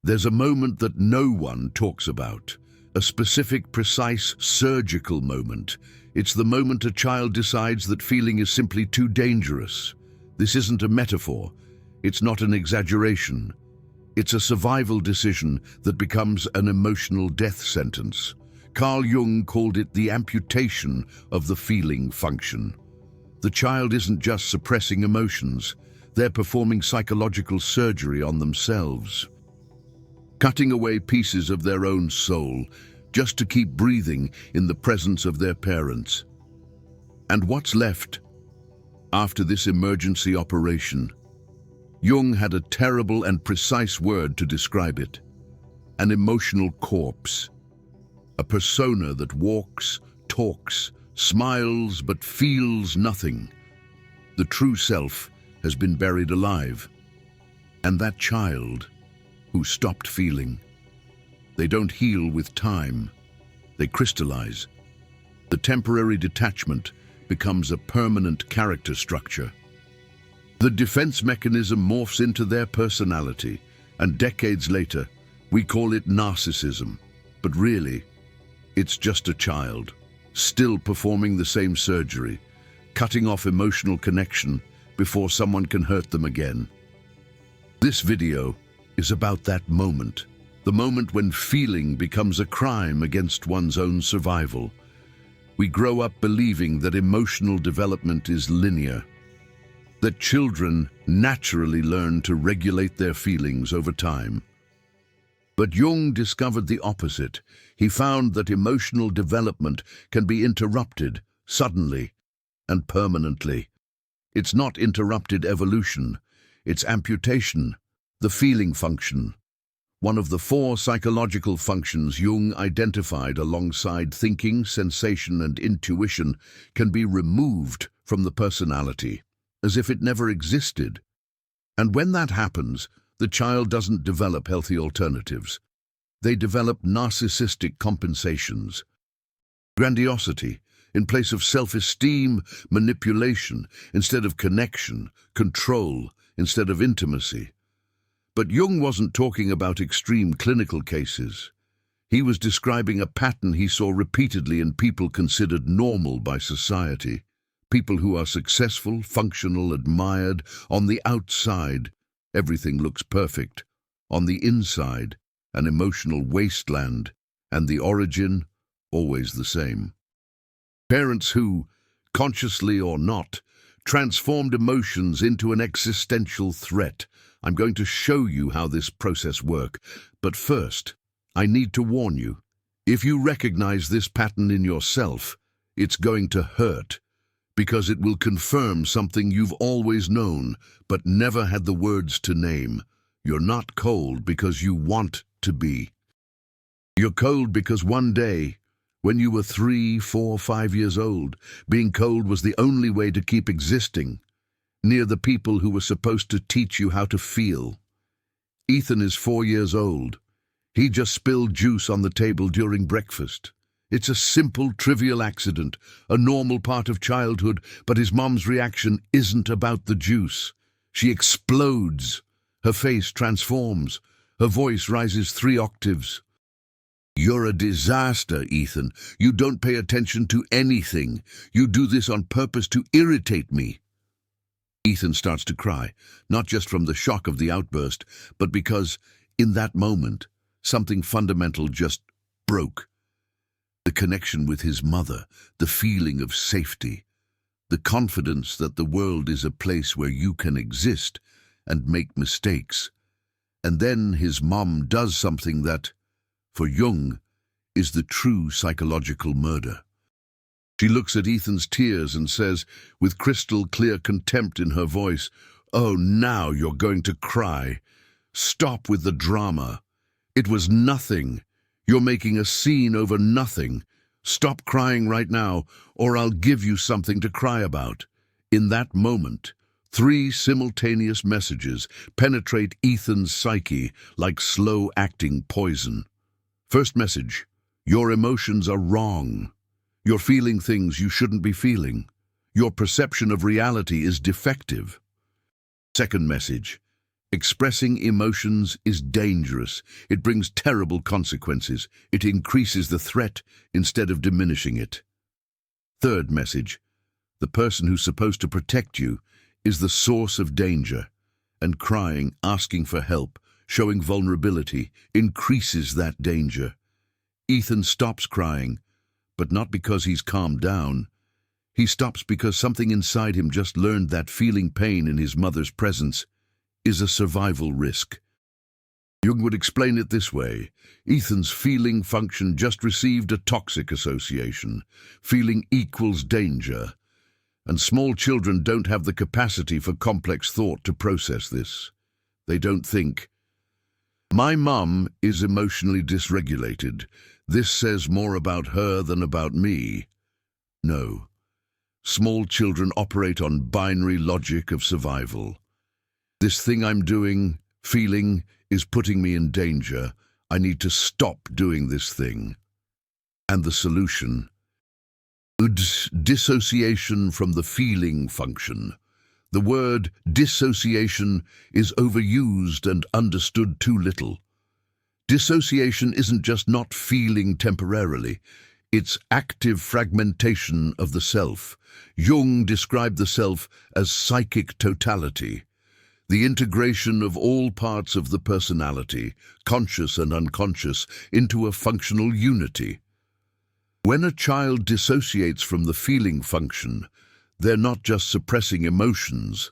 There's a moment that no one talks about, a specific, precise, surgical moment. It's the moment a child decides that feeling is simply too dangerous. This isn't a metaphor. It's not an exaggeration. It's a survival decision that becomes an emotional death sentence. Carl Jung called it the amputation of the feeling function. The child isn't just suppressing emotions, they're performing psychological surgery on themselves, cutting away pieces of their own soul just to keep breathing in the presence of their parents. And what's left after this emergency operation? Jung had a terrible and precise word to describe it: an emotional corpse. A persona that walks, talks, smiles, but feels nothing. The true self has been buried alive. And that child who stopped feeling, they don't heal with time, they crystallize. The temporary detachment becomes a permanent character structure. The defense mechanism morphs into their personality, and decades later, we call it narcissism. But really, it's just a child, still performing the same surgery, cutting off emotional connection before someone can hurt them again. This video is about that moment, the moment when feeling becomes a crime against one's own survival. We grow up believing that emotional development is linear, that children naturally learn to regulate their feelings over time. But Jung discovered the opposite. He found that emotional development can be interrupted suddenly and permanently. It's not interrupted evolution, it's amputation, the feeling function. One of the 4 psychological functions Jung identified alongside thinking, sensation, and intuition can be removed from the personality, as if it never existed. And when that happens, the child doesn't develop healthy alternatives. They develop narcissistic compensations. Grandiosity in place of self-esteem, manipulation instead of connection, control instead of intimacy. But Jung wasn't talking about extreme clinical cases. He was describing a pattern he saw repeatedly in people considered normal by society. People who are successful, functional, admired. On the outside, everything looks perfect. On the inside, an emotional wasteland, and the origin, always the same. Parents who, consciously or not, transformed emotions into an existential threat. I'm going to show you how this process works. But first, I need to warn you. If you recognize this pattern in yourself, it's going to hurt, because it will confirm something you've always known, but never had the words to name. You're not cold because you want to be. You're cold because one day, when you were 3, 4, 5 years old, being cold was the only way to keep existing, near the people who were supposed to teach you how to feel. Ethan is 4 years old. He just spilled juice on the table during breakfast. It's a simple, trivial accident, a normal part of childhood, but his mom's reaction isn't about the juice. She explodes. Her face transforms. Her voice rises 3 octaves. "You're a disaster, Ethan. You don't pay attention to anything. You do this on purpose to irritate me." Ethan starts to cry, not just from the shock of the outburst, but because, in that moment, something fundamental just broke. The connection with his mother, the feeling of safety, the confidence that the world is a place where you can exist and make mistakes. And then his mom does something that, for Jung, is the true psychological murder. She looks at Ethan's tears and says, with crystal clear contempt in her voice, "Oh, now you're going to cry. Stop with the drama. It was nothing. You're making a scene over nothing. Stop crying right now, or I'll give you something to cry about." In that moment, 3 simultaneous messages penetrate Ethan's psyche like slow-acting poison. First message: your emotions are wrong. You're feeling things you shouldn't be feeling. Your perception of reality is defective. Second message: Expressing emotions is dangerous. It brings terrible consequences. It increases the threat instead of diminishing it. Third message: the person who's supposed to protect you is the source of danger, and crying, asking for help, showing vulnerability increases that danger. Ethan stops crying, but not because he's calmed down. He stops because something inside him just learned that feeling pain in his mother's presence is a survival risk. Jung would explain it this way: Ethan's feeling function just received a toxic association. Feeling equals danger. And small children don't have the capacity for complex thought to process this. They don't think, "My mum is emotionally dysregulated. This says more about her than about me." No. Small children operate on binary logic of survival. This thing I'm doing, feeling, is putting me in danger. I need to stop doing this thing. And the solution? Dissociation from the feeling function. The word dissociation is overused and understood too little. Dissociation isn't just not feeling temporarily. It's active fragmentation of the self. Jung described the self as psychic totality, the integration of all parts of the personality, conscious and unconscious, into a functional unity. When a child dissociates from the feeling function, they're not just suppressing emotions.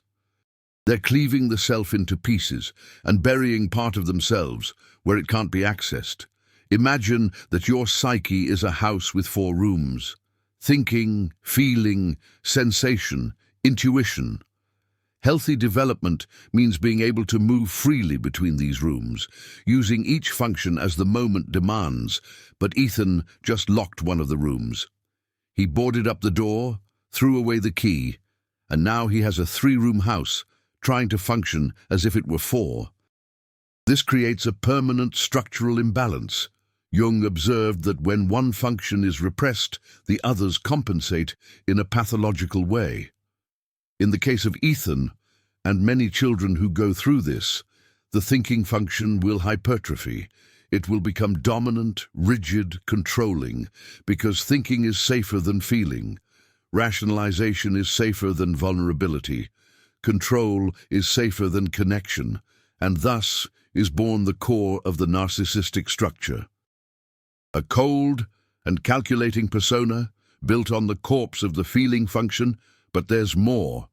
They're cleaving the self into pieces and burying part of themselves where it can't be accessed. Imagine that your psyche is a house with 4 rooms: thinking, feeling, sensation, intuition. Healthy development means being able to move freely between these rooms, using each function as the moment demands, but Ethan just locked one of the rooms. He boarded up the door, threw away the key, and now he has a 3-room house, trying to function as if it were 4. This creates a permanent structural imbalance. Jung observed that when one function is repressed, the others compensate in a pathological way. In the case of Ethan, and many children who go through this, the thinking function will hypertrophy. It will become dominant, rigid, controlling, because thinking is safer than feeling. Rationalization is safer than vulnerability. Control is safer than connection, and thus is born the core of the narcissistic structure. A cold and calculating persona built on the corpse of the feeling function, but there's more.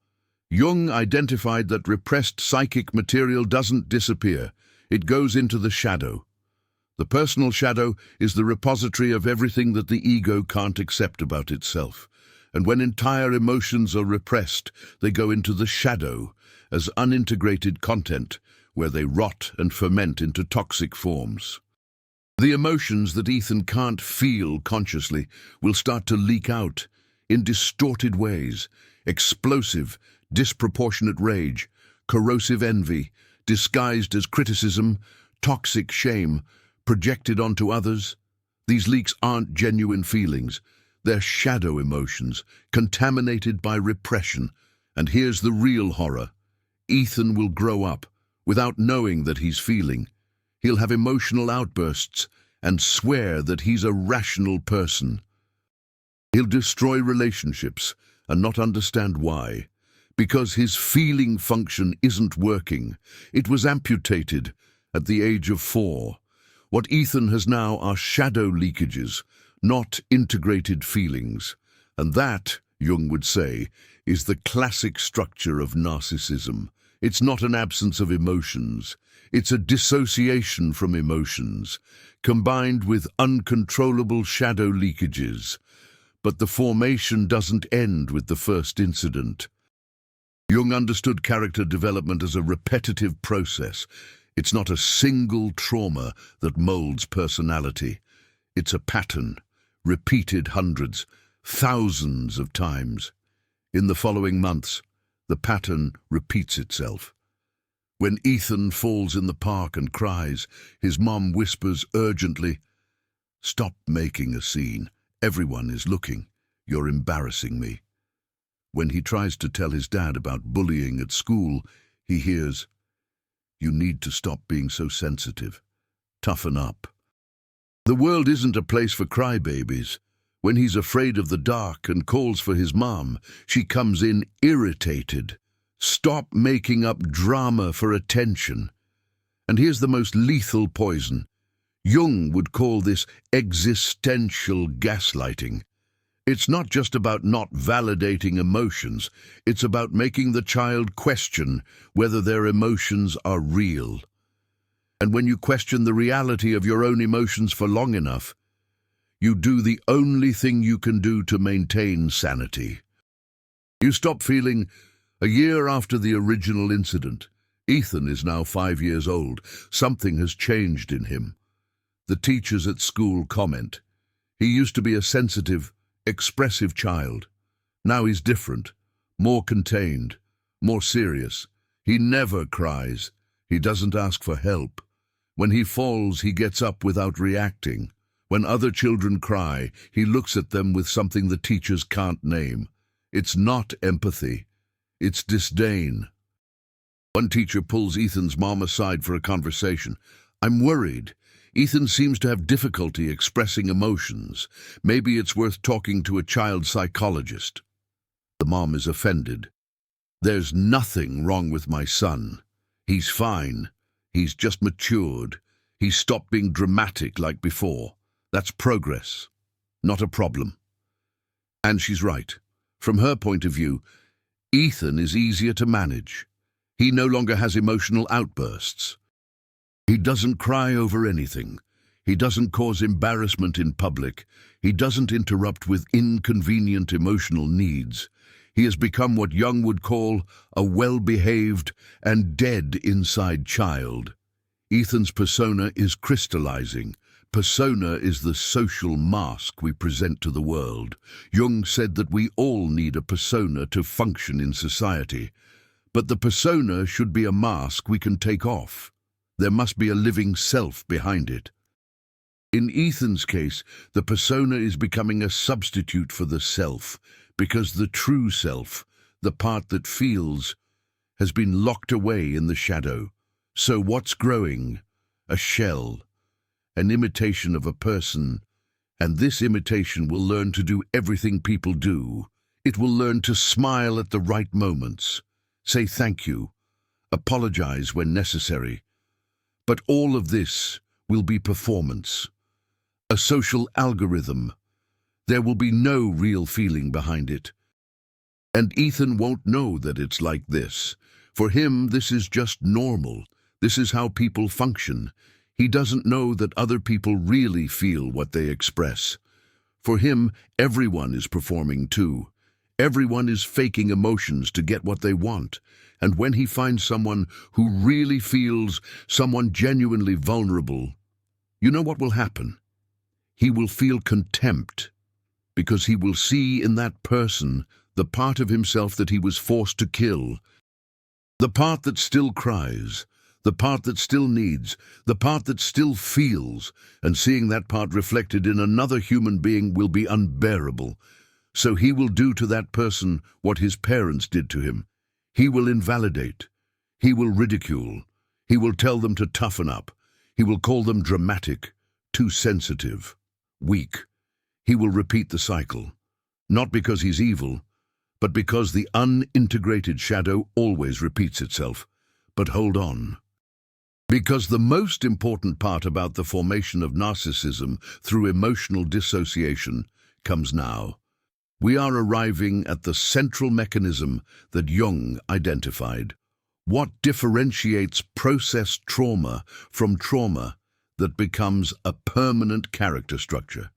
Jung identified that repressed psychic material doesn't disappear. It goes into the shadow. The personal shadow is the repository of everything that the ego can't accept about itself. And when entire emotions are repressed, they go into the shadow as unintegrated content, where they rot and ferment into toxic forms. The emotions that Ethan can't feel consciously will start to leak out in distorted ways: explosive, disproportionate rage, corrosive envy, disguised as criticism, toxic shame, projected onto others. These leaks aren't genuine feelings. They're shadow emotions, contaminated by repression. And here's the real horror. Ethan will grow up without knowing that he's feeling. He'll have emotional outbursts and swear that he's a rational person. He'll destroy relationships and not understand why. Because his feeling function isn't working. It was amputated at the age of 4. What Ethan has now are shadow leakages, not integrated feelings. And that, Jung would say, is the classic structure of narcissism. It's not an absence of emotions. It's a dissociation from emotions, combined with uncontrollable shadow leakages. But the formation doesn't end with the first incident. Jung understood character development as a repetitive process. It's not a single trauma that molds personality. It's a pattern, repeated hundreds, thousands of times. In the following months, the pattern repeats itself. When Ethan falls in the park and cries, his mom whispers urgently, "Stop making a scene. Everyone is looking. You're embarrassing me." When he tries to tell his dad about bullying at school, he hears, You need to stop being so sensitive. Toughen up. The world isn't a place for crybabies. When he's afraid of the dark and calls for his mom, she comes in irritated. Stop making up drama for attention. And here's the most lethal poison. Jung would call this existential gaslighting. It's not just about not validating emotions. It's about making the child question whether their emotions are real. And when you question the reality of your own emotions for long enough, you do the only thing you can do to maintain sanity. You stop feeling. A year after the original incident, Ethan is now 5 years old. Something has changed in him. The teachers at school comment. He used to be a sensitive, expressive child. Now he's different, more contained, more serious. He never cries. He doesn't ask for help. When he falls, he gets up without reacting. When other children cry, he looks at them with something the teachers can't name. It's not empathy. It's disdain. One teacher pulls Ethan's mom aside for a conversation. "I'm worried. Ethan seems to have difficulty expressing emotions. Maybe it's worth talking to a child psychologist." The mom is offended. "There's nothing wrong with my son. He's fine. He's just matured. He's stopped being dramatic like before. That's progress, not a problem." And she's right. From her point of view, Ethan is easier to manage. He no longer has emotional outbursts. He doesn't cry over anything. He doesn't cause embarrassment in public. He doesn't interrupt with inconvenient emotional needs. He has become what Jung would call a well-behaved and dead inside child. Ethan's persona is crystallizing. Persona is the social mask we present to the world. Jung said that we all need a persona to function in society. But the persona should be a mask we can take off. There must be a living self behind it. In Ethan's case, the persona is becoming a substitute for the self, because the true self, the part that feels, has been locked away in the shadow. So what's growing? A shell. An imitation of a person, and this imitation will learn to do everything people do. It will learn to smile at the right moments, say thank you, apologize when necessary. But all of this will be performance, a social algorithm. There will be no real feeling behind it. And Ethan won't know that it's like this. For him, this is just normal. This is how people function. He doesn't know that other people really feel what they express. For him, everyone is performing too. Everyone is faking emotions to get what they want. And when he finds someone who really feels, someone genuinely vulnerable, you know what will happen? He will feel contempt, because he will see in that person the part of himself that he was forced to kill. The part that still cries, the part that still needs, the part that still feels, and seeing that part reflected in another human being will be unbearable. So he will do to that person what his parents did to him. He will invalidate. He will ridicule. He will tell them to toughen up. He will call them dramatic, too sensitive, weak. He will repeat the cycle, not because he's evil, but because the unintegrated shadow always repeats itself. But hold on. Because the most important part about the formation of narcissism through emotional dissociation comes now. We are arriving at the central mechanism that Jung identified. What differentiates processed trauma from trauma that becomes a permanent character structure?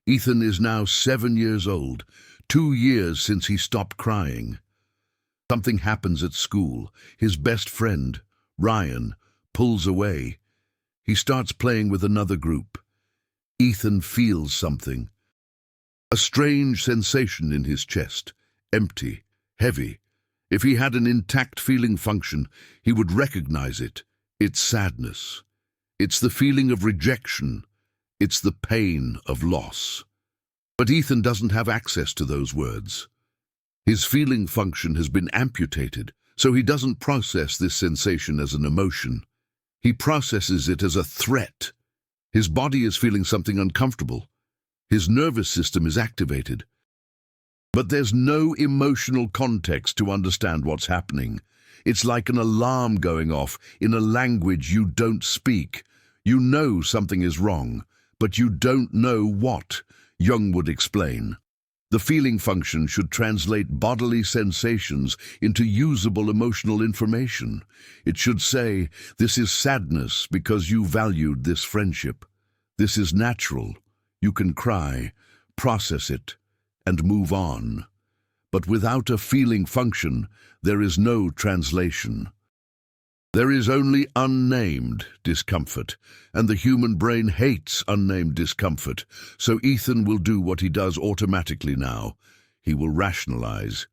Ethan is now 7 years old, 2 years since he stopped crying. Something happens at school. His best friend, Ryan, pulls away. He starts playing with another group. Ethan feels something. A strange sensation in his chest, empty, heavy. If he had an intact feeling function, he would recognize it. It's sadness. It's the feeling of rejection. It's the pain of loss. But Ethan doesn't have access to those words. His feeling function has been amputated, So he doesn't process this sensation as an emotion. He processes it as a threat. His body is feeling something uncomfortable. His nervous system is activated. But there's no emotional context to understand what's happening. It's like an alarm going off in a language you don't speak. You know something is wrong, but you don't know what, Jung would explain. The feeling function should translate bodily sensations into usable emotional information. It should say, this is sadness because you valued this friendship. This is natural. You can cry, process it, and move on. But without a feeling function, there is no translation. There is only unnamed discomfort, and the human brain hates unnamed discomfort, so Ethan will do what he does automatically now. He will rationalize.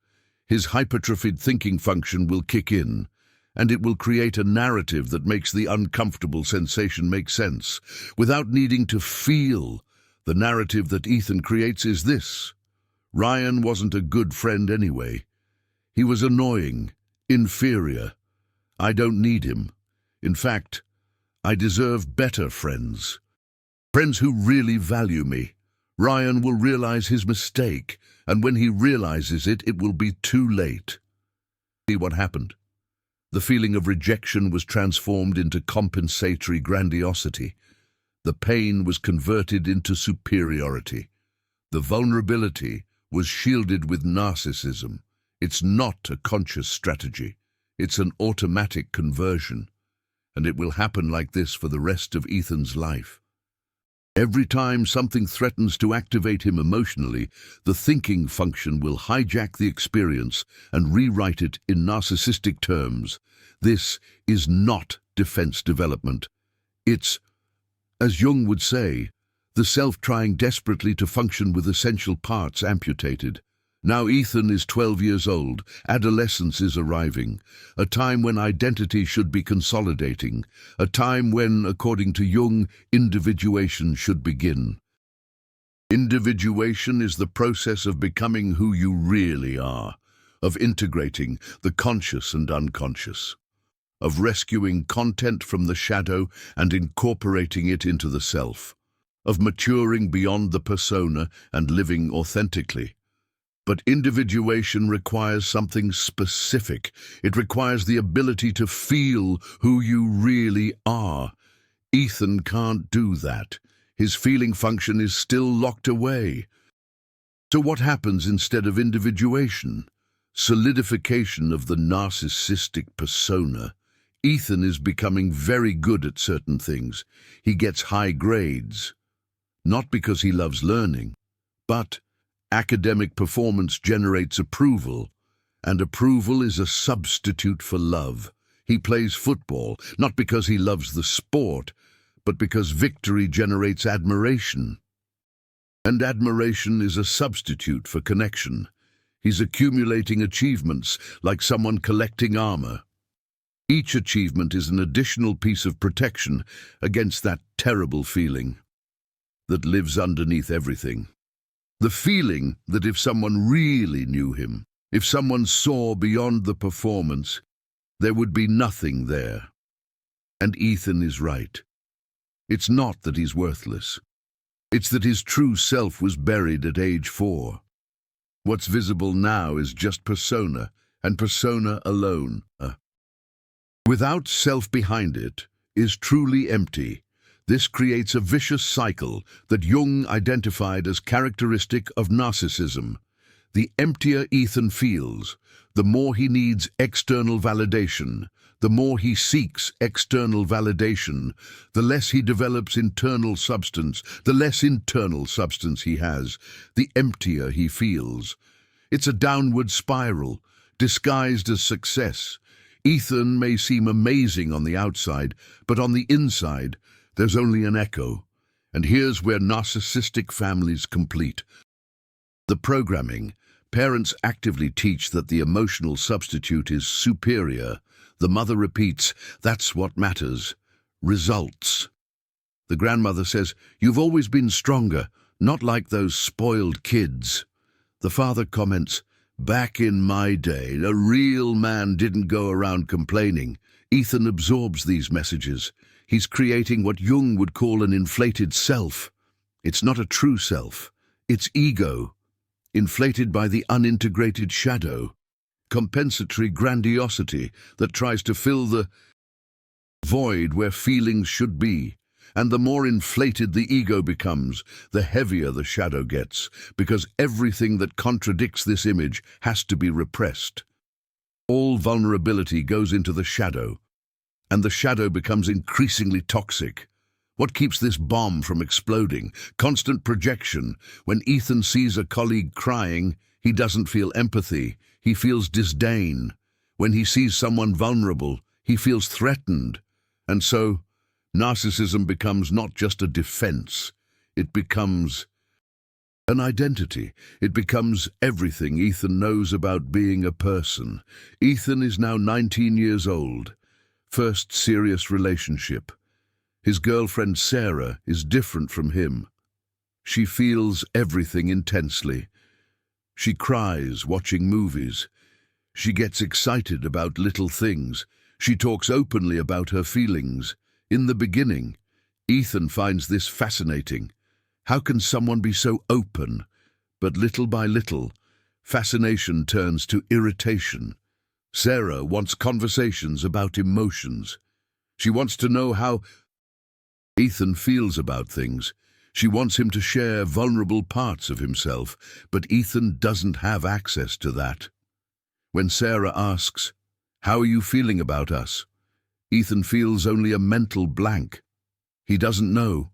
His hypertrophied thinking function will kick in, and it will create a narrative that makes the uncomfortable sensation make sense. Without needing to feel, the narrative that Ethan creates is this: Ryan wasn't a good friend anyway. He was annoying, inferior. I don't need him. In fact, I deserve better friends. Friends who really value me. Ryan will realize his mistake, and when he realizes it, it will be too late. See what happened? The feeling of rejection was transformed into compensatory grandiosity. The pain was converted into superiority. The vulnerability was shielded with narcissism. It's not a conscious strategy. It's an automatic conversion, and it will happen like this for the rest of Ethan's life. Every time something threatens to activate him emotionally, the thinking function will hijack the experience and rewrite it in narcissistic terms. This is not defense development. It's, as Jung would say, the self trying desperately to function with essential parts amputated. Now Ethan is 12 years old. Adolescence is arriving, a time when identity should be consolidating, a time when, according to Jung, individuation should begin. Individuation is the process of becoming who you really are, of integrating the conscious and unconscious, of rescuing content from the shadow and incorporating it into the self, of maturing beyond the persona and living authentically. But individuation requires something specific. It requires the ability to feel who you really are. Ethan can't do that. His feeling function is still locked away. So what happens instead of individuation? Solidification of the narcissistic persona. Ethan is becoming very good at certain things. He gets high grades. Not because he loves learning, but academic performance generates approval, and approval is a substitute for love. He plays football, not because he loves the sport, but because victory generates admiration. And admiration is a substitute for connection. He's accumulating achievements like someone collecting armor. Each achievement is an additional piece of protection against that terrible feeling that lives underneath everything. The feeling that if someone really knew him, if someone saw beyond the performance, there would be nothing there. And Ethan is right. It's not that he's worthless. It's that his true self was buried at age 4. What's visible now is just persona, and persona alone. Without self behind it is truly empty. This creates a vicious cycle that Jung identified as characteristic of narcissism. The emptier Ethan feels, the more he needs external validation. The more he seeks external validation, the less he develops internal substance. The less internal substance he has, the emptier he feels. It's a downward spiral, disguised as success. Ethan may seem amazing on the outside, but on the inside, there's only an echo. And here's where narcissistic families complete. The programming. Parents actively teach that the emotional substitute is superior. The mother repeats, "That's what matters." Results. The grandmother says, "You've always been stronger, not like those spoiled kids." The father comments, Back in my day, a real man didn't go around complaining. Ethan absorbs these messages. He's creating what Jung would call an inflated self. It's not a true self. It's ego, inflated by the unintegrated shadow, compensatory grandiosity that tries to fill the void where feelings should be. And the more inflated the ego becomes, the heavier the shadow gets, because everything that contradicts this image has to be repressed. All vulnerability goes into the shadow, and the shadow becomes increasingly toxic. What keeps this bomb from exploding? Constant projection. When Ethan sees a colleague crying, he doesn't feel empathy, he feels disdain. When he sees someone vulnerable, he feels threatened. And so, narcissism becomes not just a defense, it becomes an identity. It becomes everything Ethan knows about being a person. Ethan is now 19 years old. First serious relationship. His girlfriend Sarah is different from him. She feels everything intensely. She cries watching movies. She gets excited about little things. She talks openly about her feelings. In the beginning, Ethan finds this fascinating. How can someone be so open? But little by little, fascination turns to irritation. Sarah wants conversations about emotions. She wants to know how Ethan feels about things. She wants him to share vulnerable parts of himself, but Ethan doesn't have access to that. When Sarah asks, "How are you feeling about us?" Ethan feels only a mental blank. He doesn't know.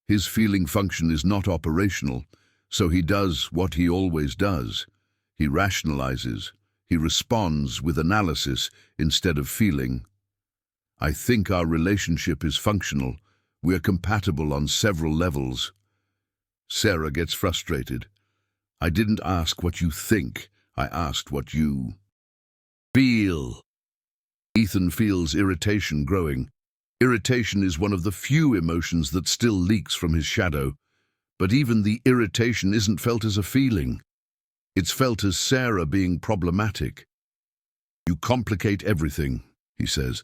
His feeling function is not operational, so he does what he always does. He rationalizes. He responds with analysis instead of feeling. I think our relationship is functional. We're compatible on several levels. Sarah gets frustrated. I didn't ask what you think. I asked what you feel. Ethan feels irritation growing. Irritation is one of the few emotions that still leaks from his shadow. But even the irritation isn't felt as a feeling. It's felt as Sarah being problematic. You complicate everything, he says.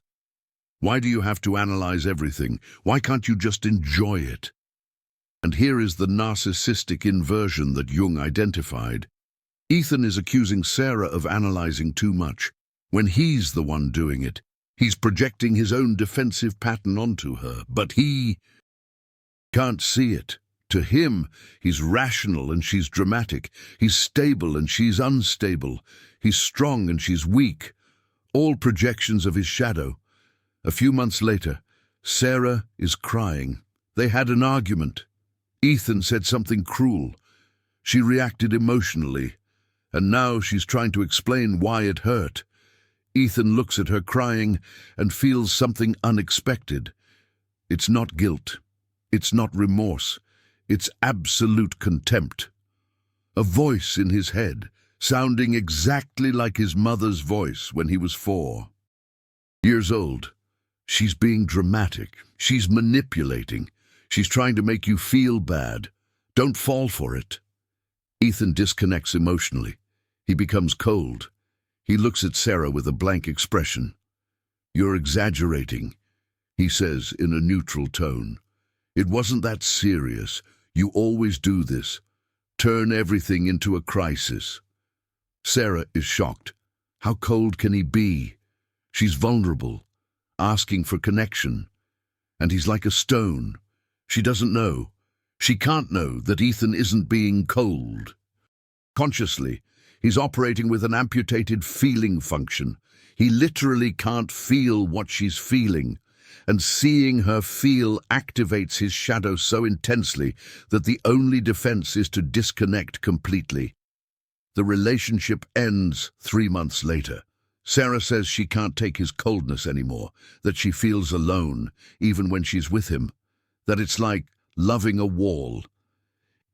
Why do you have to analyze everything? Why can't you just enjoy it? And here is the narcissistic inversion that Jung identified. Ethan is accusing Sarah of analyzing too much. When he's the one doing it, he's projecting his own defensive pattern onto her, but he can't see it. To him, he's rational and she's dramatic. He's stable and she's unstable. He's strong and she's weak. All projections of his shadow. A few months later, Sarah is crying. They had an argument. Ethan said something cruel. She reacted emotionally, and now she's trying to explain why it hurt. Ethan looks at her crying and feels something unexpected. It's not guilt. It's not remorse. It's absolute contempt. A voice in his head, sounding exactly like his mother's voice when he was 4 years old. She's being dramatic. She's manipulating. She's trying to make you feel bad. Don't fall for it. Ethan disconnects emotionally. He becomes cold. He looks at Sarah with a blank expression. You're exaggerating, he says in a neutral tone. It wasn't that serious. You always do this. Turn everything into a crisis. Sarah is shocked. How cold can he be? She's vulnerable, asking for connection. And he's like a stone. She doesn't know. She can't know that Ethan isn't being cold. Consciously, he's operating with an amputated feeling function. He literally can't feel what she's feeling, and seeing her feel activates his shadow so intensely that the only defense is to disconnect completely. The relationship ends 3 months later. Sarah says she can't take his coldness anymore, that she feels alone, even when she's with him, that it's like loving a wall.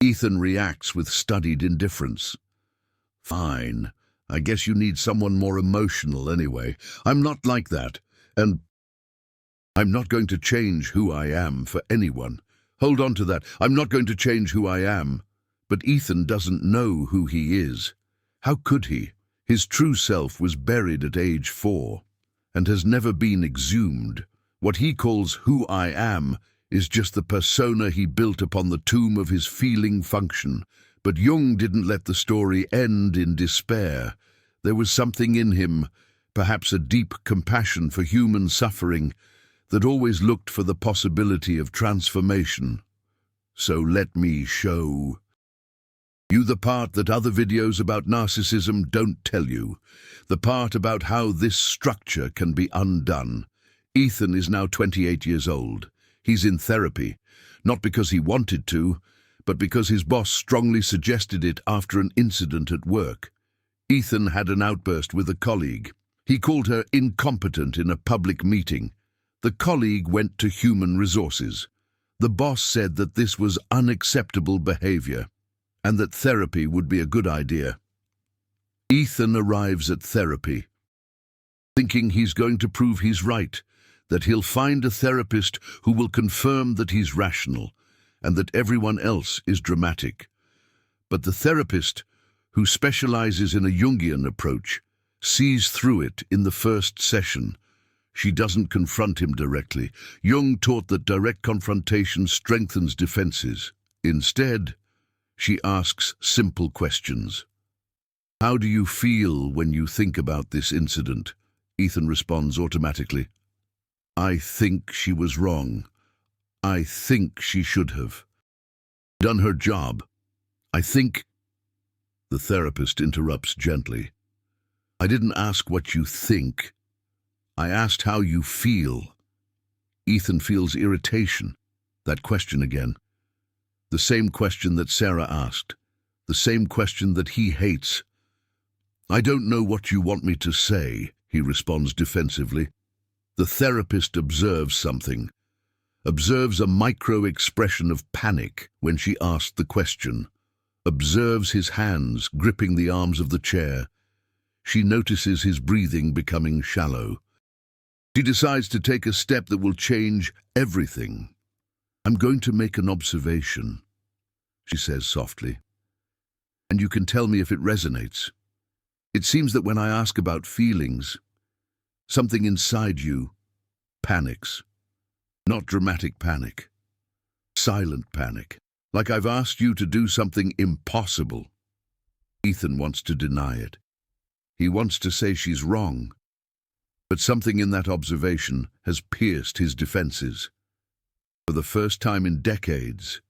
Ethan reacts with studied indifference. Fine. I guess you need someone more emotional anyway. I'm not like that, and I'm not going to change who I am for anyone. Hold on to that. I'm not going to change who I am. But Ethan doesn't know who he is. How could he? His true self was buried at age 4 and has never been exhumed. What he calls who I am is just the persona he built upon the tomb of his feeling function. But Jung didn't let the story end in despair. There was something in him, perhaps a deep compassion for human suffering, that always looked for the possibility of transformation. So let me show you the part that other videos about narcissism don't tell you, the part about how this structure can be undone. Ethan is now 28 years old. He's in therapy, not because he wanted to, but because his boss strongly suggested it after an incident at work. Ethan had an outburst with a colleague. He called her incompetent in a public meeting. The colleague went to human resources. The boss said that this was unacceptable behavior and that therapy would be a good idea. Ethan arrives at therapy, thinking he's going to prove he's right, that he'll find a therapist who will confirm that he's rational and that everyone else is dramatic. But the therapist, who specializes in a Jungian approach, sees through it in the first session. She doesn't confront him directly. Jung taught that direct confrontation strengthens defenses. Instead, she asks simple questions. How do you feel when you think about this incident? Ethan responds automatically. I think she was wrong. I think she should have done her job. I think... The therapist interrupts gently. I didn't ask what you think. I asked how you feel. Ethan feels irritation. That question again. The same question that Sarah asked. The same question that he hates. I don't know what you want me to say, he responds defensively. The therapist observes something. Observes a micro-expression of panic when she asked the question. Observes his hands gripping the arms of the chair. She notices his breathing becoming shallow. She decides to take a step that will change everything. I'm going to make an observation, she says softly. And you can tell me if it resonates. It seems that when I ask about feelings, something inside you panics. Not dramatic panic. Silent panic. Like I've asked you to do something impossible. Ethan wants to deny it. He wants to say she's wrong. But something in that observation has pierced his defenses. For the first time in decades,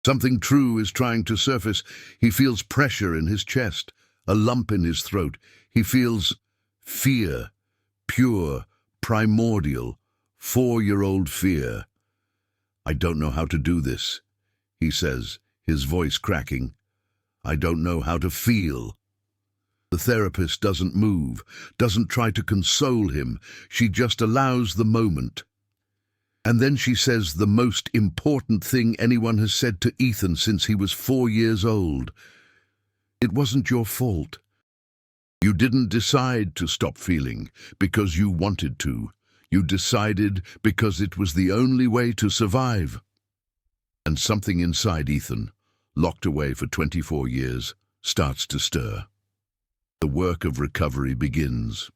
something true is trying to surface. He feels pressure in his chest, a lump in his throat. He feels fear, pure, primordial, 4-year-old fear. I don't know how to do this, he says, his voice cracking. I don't know how to feel. The therapist doesn't move, doesn't try to console him. She just allows the moment. And then she says the most important thing anyone has said to Ethan since he was 4 years old. It wasn't your fault. You didn't decide to stop feeling because you wanted to. You decided because it was the only way to survive. And something inside Ethan, locked away for 24 years, starts to stir. The work of recovery begins.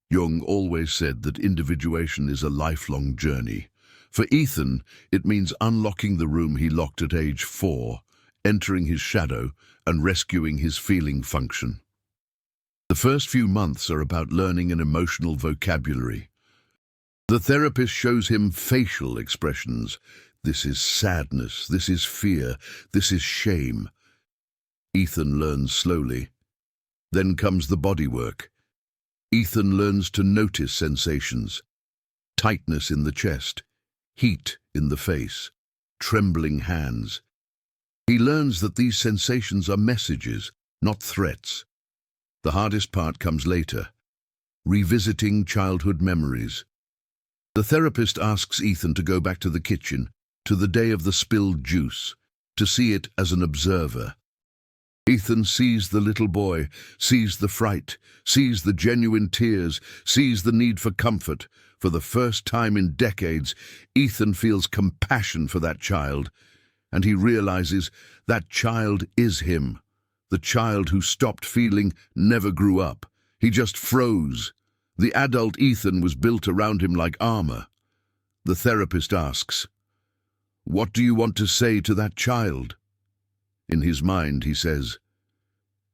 Jung always said that individuation is a lifelong journey. For Ethan, it means unlocking the room he locked at age 4, entering his shadow, and rescuing his feeling function. The first few months are about learning an emotional vocabulary. The therapist shows him facial expressions. This is sadness, this is fear, this is shame. Ethan learns slowly. Then comes the body work. Ethan learns to notice sensations. Tightness in the chest, heat in the face, trembling hands. He learns that these sensations are messages, not threats. The hardest part comes later, revisiting childhood memories. The therapist asks Ethan to go back to the kitchen, to the day of the spilled juice, to see it as an observer. Ethan sees the little boy, sees the fright, sees the genuine tears, sees the need for comfort. For the first time in decades, Ethan feels compassion for that child, and he realizes that child is him. The child who stopped feeling never grew up. He just froze. The adult Ethan was built around him like armor. The therapist asks, "What do you want to say to that child?" In his mind, he says,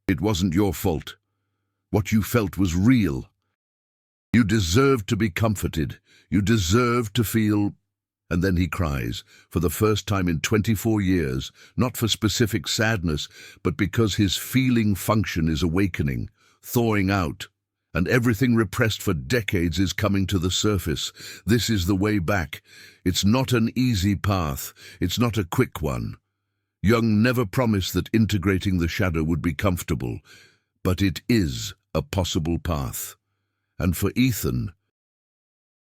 "It wasn't your fault. What you felt was real. You deserved to be comforted. You deserved to feel..." And then he cries, for the first time in 24 years, not for specific sadness, but because his feeling function is awakening, thawing out, and everything repressed for decades is coming to the surface. This is the way back. It's not an easy path. It's not a quick one. Jung never promised that integrating the shadow would be comfortable, but it is a possible path. And for Ethan,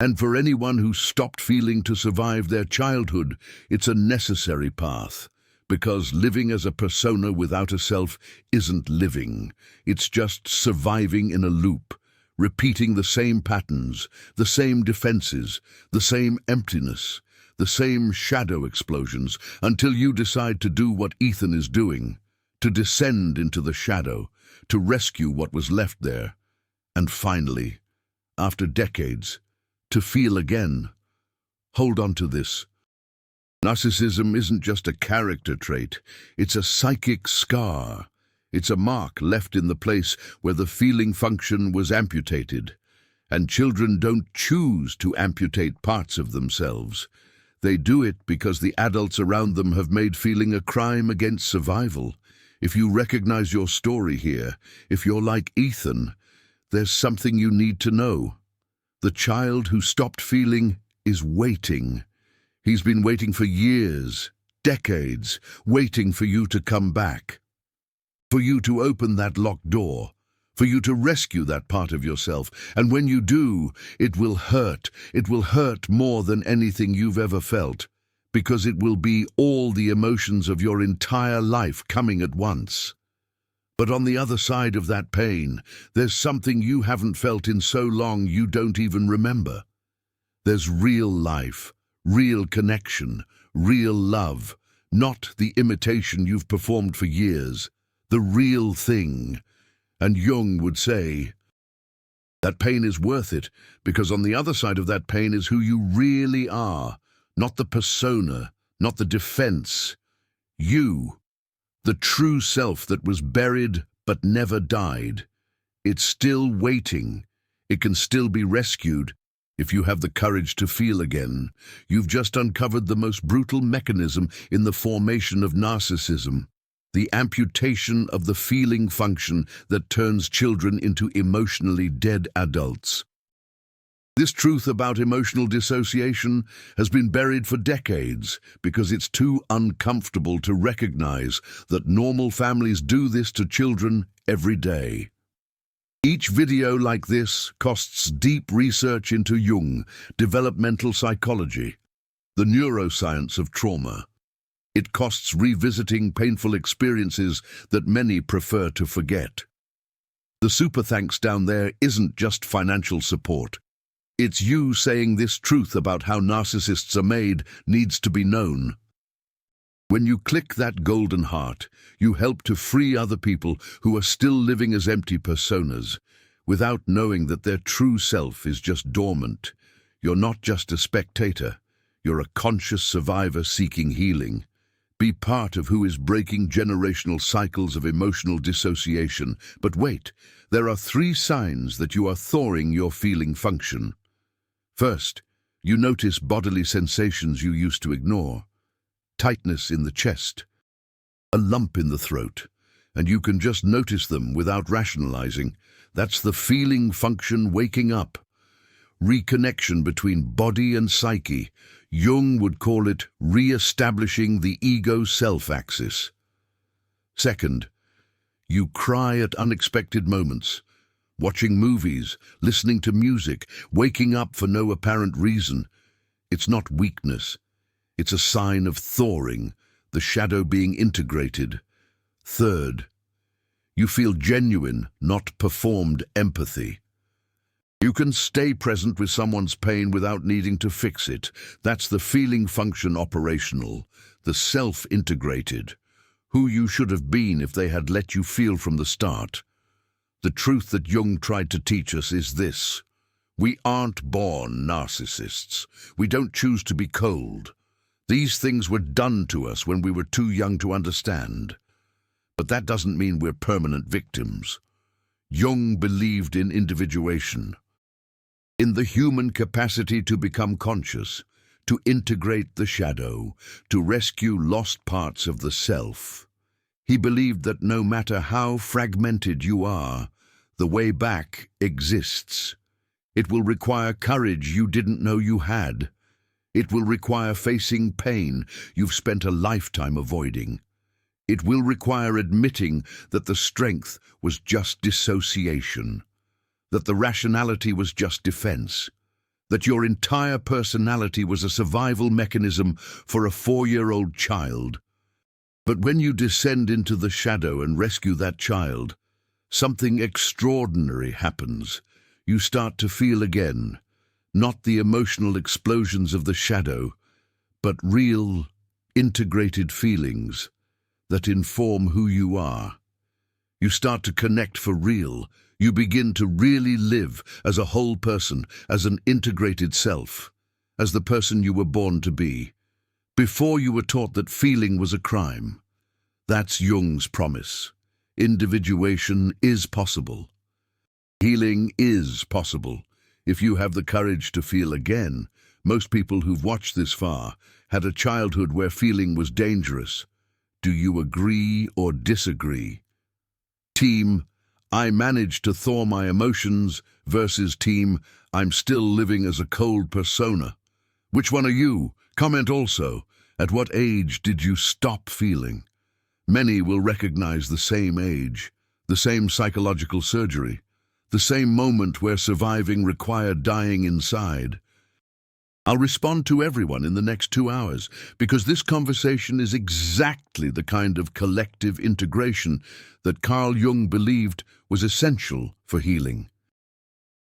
and for anyone who stopped feeling to survive their childhood, it's a necessary path, because living as a persona without a self isn't living. It's just surviving in a loop, repeating the same patterns, the same defenses, the same emptiness, the same shadow explosions, until you decide to do what Ethan is doing, to descend into the shadow, to rescue what was left there, and finally, after decades, to feel again. Hold on to this. Narcissism isn't just a character trait, it's a psychic scar. It's a mark left in the place where the feeling function was amputated. And children don't choose to amputate parts of themselves. They do it because the adults around them have made feeling a crime against survival. If you recognize your story here, if you're like Ethan, there's something you need to know. The child who stopped feeling is waiting. He's been waiting for years, decades, waiting for you to come back, for you to open that locked door, for you to rescue that part of yourself. And when you do, it will hurt. It will hurt more than anything you've ever felt, because it will be all the emotions of your entire life coming at once. But on the other side of that pain, there's something you haven't felt in so long you don't even remember. There's real life, real connection, real love, not the imitation you've performed for years, the real thing. And Jung would say, that pain is worth it, because on the other side of that pain is who you really are, not the persona, not the defense. You. The true self that was buried but never died. It's still waiting. It can still be rescued if you have the courage to feel again. You've just uncovered the most brutal mechanism in the formation of narcissism, the amputation of the feeling function that turns children into emotionally dead adults. This truth about emotional dissociation has been buried for decades because it's too uncomfortable to recognize that normal families do this to children every day. Each video like this costs deep research into Jung, developmental psychology, the neuroscience of trauma. It costs revisiting painful experiences that many prefer to forget. The super thanks down there isn't just financial support. It's you saying this truth about how narcissists are made needs to be known. When you click that golden heart, you help to free other people who are still living as empty personas, without knowing that their true self is just dormant. You're not just a spectator, you're a conscious survivor seeking healing. Be part of who is breaking generational cycles of emotional dissociation. But wait, there are 3 signs that you are thawing your feeling function. First, you notice bodily sensations you used to ignore. Tightness in the chest, a lump in the throat, and you can just notice them without rationalizing. That's the feeling function waking up. Reconnection between body and psyche. Jung would call it re-establishing the ego-self axis. Second, you cry at unexpected moments. Watching movies, listening to music, waking up for no apparent reason. It's not weakness. It's a sign of thawing, the shadow being integrated. Third, you feel genuine, not performed empathy. You can stay present with someone's pain without needing to fix it. That's the feeling function operational, the self-integrated. who you should have been if they had let you feel from the start. The truth that Jung tried to teach us is this: we aren't born narcissists. We don't choose to be cold. These things were done to us when we were too young to understand. But that doesn't mean we're permanent victims. Jung believed in individuation, in the human capacity to become conscious, to integrate the shadow, to rescue lost parts of the self. He believed that no matter how fragmented you are, the way back exists. It will require courage you didn't know you had. It will require facing pain you've spent a lifetime avoiding. It will require admitting that the strength was just dissociation, that the rationality was just defense, that your entire personality was a survival mechanism for a 4-year-old child. But when you descend into the shadow and rescue that child, something extraordinary happens. You start to feel again, not the emotional explosions of the shadow, but real, integrated feelings that inform who you are. You start to connect for real. You begin to really live as a whole person, as an integrated self, as the person you were born to be, before you were taught that feeling was a crime. That's Jung's promise. Individuation is possible. Healing is possible. If you have the courage to feel again. Most people who've watched this far had a childhood where feeling was dangerous. Do you agree or disagree? Team, I managed to thaw my emotions versus team, I'm still living as a cold persona. Which one are you? Comment also. At what age did you stop feeling? Many will recognize the same age, the same psychological surgery, the same moment where surviving required dying inside. I'll respond to everyone in the next 2 hours because this conversation is exactly the kind of collective integration that Carl Jung believed was essential for healing.